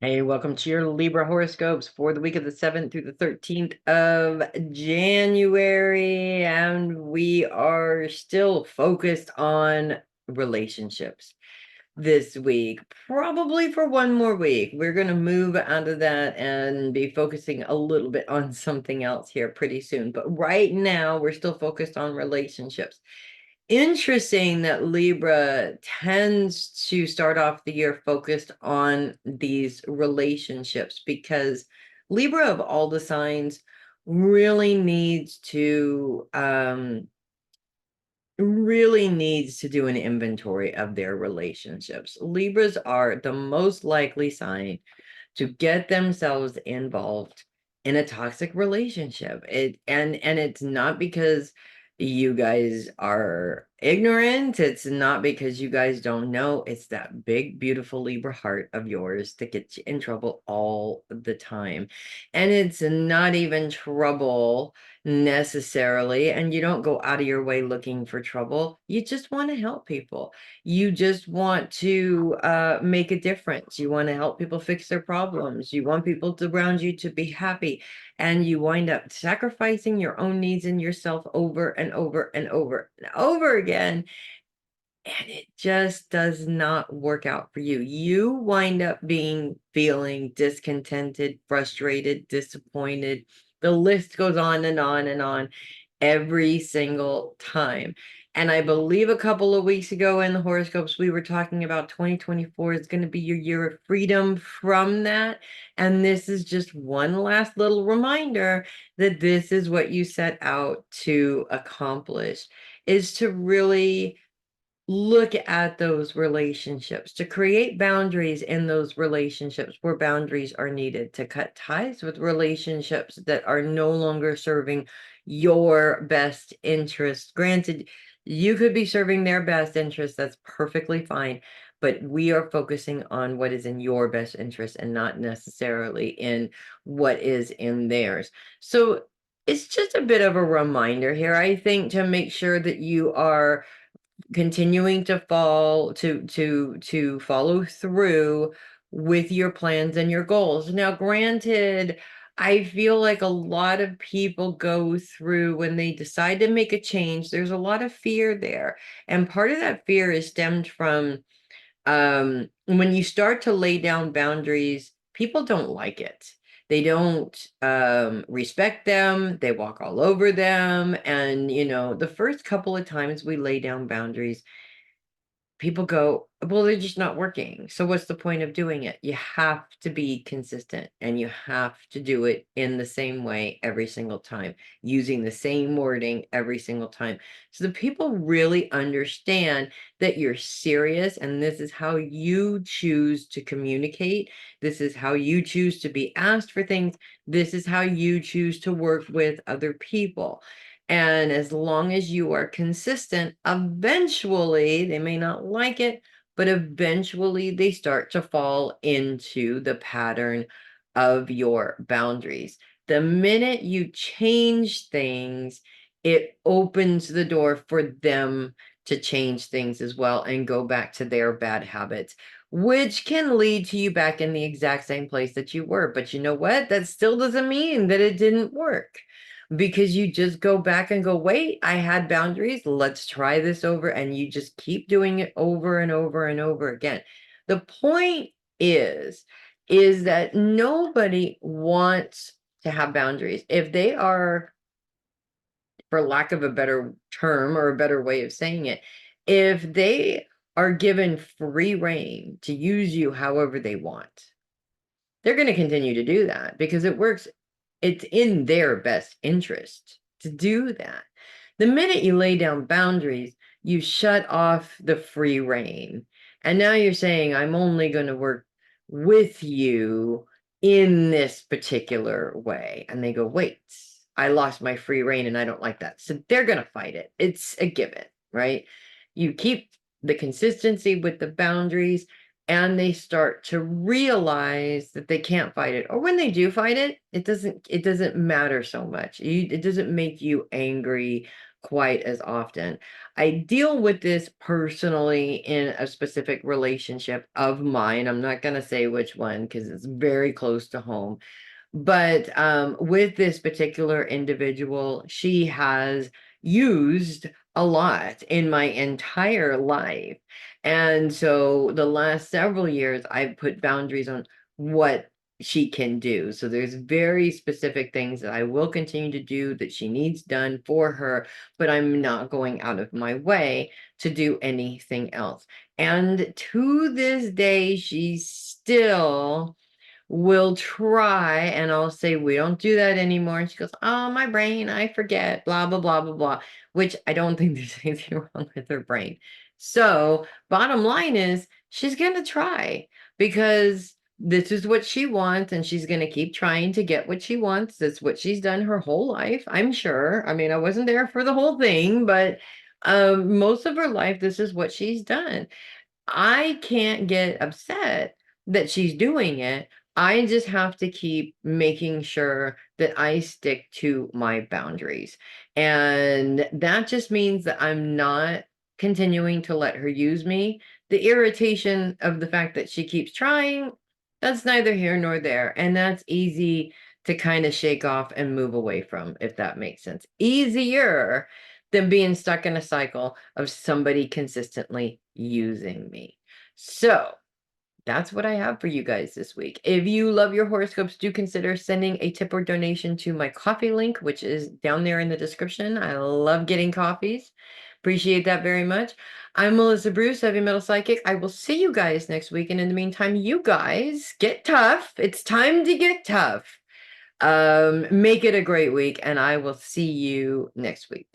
Hey, welcome to your Libra horoscopes for the week of the 7th through the 13th of January. And we are still focused on relationships this week, probably for one more week. We're going to move out of that and be focusing a little bit on something else here pretty soon. But right now, we're still focused on relationships. Interesting that Libra tends to start off the year focused on these relationships because Libra, of all the signs, really needs to do an inventory of their relationships. Libras are the most likely sign to get themselves involved in a toxic relationship. And it's not because you guys are ignorant. It's not because you guys don't know. It's that big, beautiful Libra heart of yours that gets you in trouble all the time. And it's not even trouble necessarily, and you don't go out of your way looking for trouble. You just want to help people. You just want to make a difference. You want to help people fix their problems. You want people around you to be happy. And you wind up sacrificing your own needs and yourself over and over and over and over again. And it just does not work out for you. You wind up feeling discontented, frustrated, disappointed. The list goes on and on and on every single time. And I believe a couple of weeks ago in the horoscopes, we were talking about 2024 is going to be your year of freedom from that. And this is just one last little reminder that this is what you set out to accomplish, is to really look at those relationships, to create boundaries in those relationships where boundaries are needed, to cut ties with relationships that are no longer serving your best interest. Granted, you could be serving their best interest, that's perfectly fine, but we are focusing on what is in your best interest and not necessarily in what is in theirs. So it's just a bit of a reminder here, I think, to make sure that you are continuing to follow through with your plans and your goals. Now, granted, I feel like a lot of people go through when they decide to make a change, there's a lot of fear there. And part of that fear is stemmed from when you start to lay down boundaries, people don't like it. They don't respect them. They walk all over them. And, the first couple of times we lay down boundaries, people go, well, they're just not working. So what's the point of doing it? You have to be consistent and you have to do it in the same way every single time, using the same wording every single time. So the people really understand that you're serious and this is how you choose to communicate. This is how you choose to be asked for things. This is how you choose to work with other people. And as long as you are consistent, eventually they may not like it, but eventually they start to fall into the pattern of your boundaries. The minute you change things, it opens the door for them to change things as well and go back to their bad habits, which can lead to you back in the exact same place that you were. But you know what? That still doesn't mean that it didn't work, because you just go back and go, wait, I had boundaries. Let's try this over. And you just keep doing it over and over and over again. The point is that nobody wants to have boundaries. If they are, for lack of a better term or a better way of saying it, if they are given free reign to use you however they want, they're going to continue to do that because it works. It's in their best interest to do that. The minute you lay down boundaries, you shut off the free reign. And now you're saying, I'm only going to work with you in this particular way. And they go, wait, I lost my free reign and I don't like that. So they're going to fight it. It's a given, right? You keep the consistency with the boundaries and they start to realize that they can't fight it. Or when they do fight it, it doesn't matter so much. It doesn't make you angry quite as often. I deal with this personally in a specific relationship of mine. I'm not going to say which one because it's very close to home. But with this particular individual, she has used a lot in my entire life. And so the last several years, I've put boundaries on what she can do. So there's very specific things that I will continue to do that she needs done for her, but I'm not going out of my way to do anything else. And to this day, she's still will try, and I'll say, "We don't do that anymore." And she goes, "Oh, my brain, I forget, blah, blah, blah, blah, blah," which I don't think there's anything wrong with her brain. So, bottom line is, she's going to try because this is what she wants, and she's going to keep trying to get what she wants. That's what she's done her whole life, I'm sure. I mean, I wasn't there for the whole thing, but most of her life, this is what she's done. I can't get upset that she's doing it. I just have to keep making sure that I stick to my boundaries. And that just means that I'm not continuing to let her use me. The irritation of the fact that she keeps trying, that's neither here nor there. And that's easy to kind of shake off and move away from, if that makes sense. Easier than being stuck in a cycle of somebody consistently using me. So that's what I have for you guys this week. If you love your horoscopes, do consider sending a tip or donation to my coffee link, which is down there in the description. I love getting coffees. Appreciate that very much. I'm Melissa Bruce, Heavy Metal Psychic. I will see you guys next week. And in the meantime, you guys get tough. It's time to get tough. Make it a great week, and I will see you next week.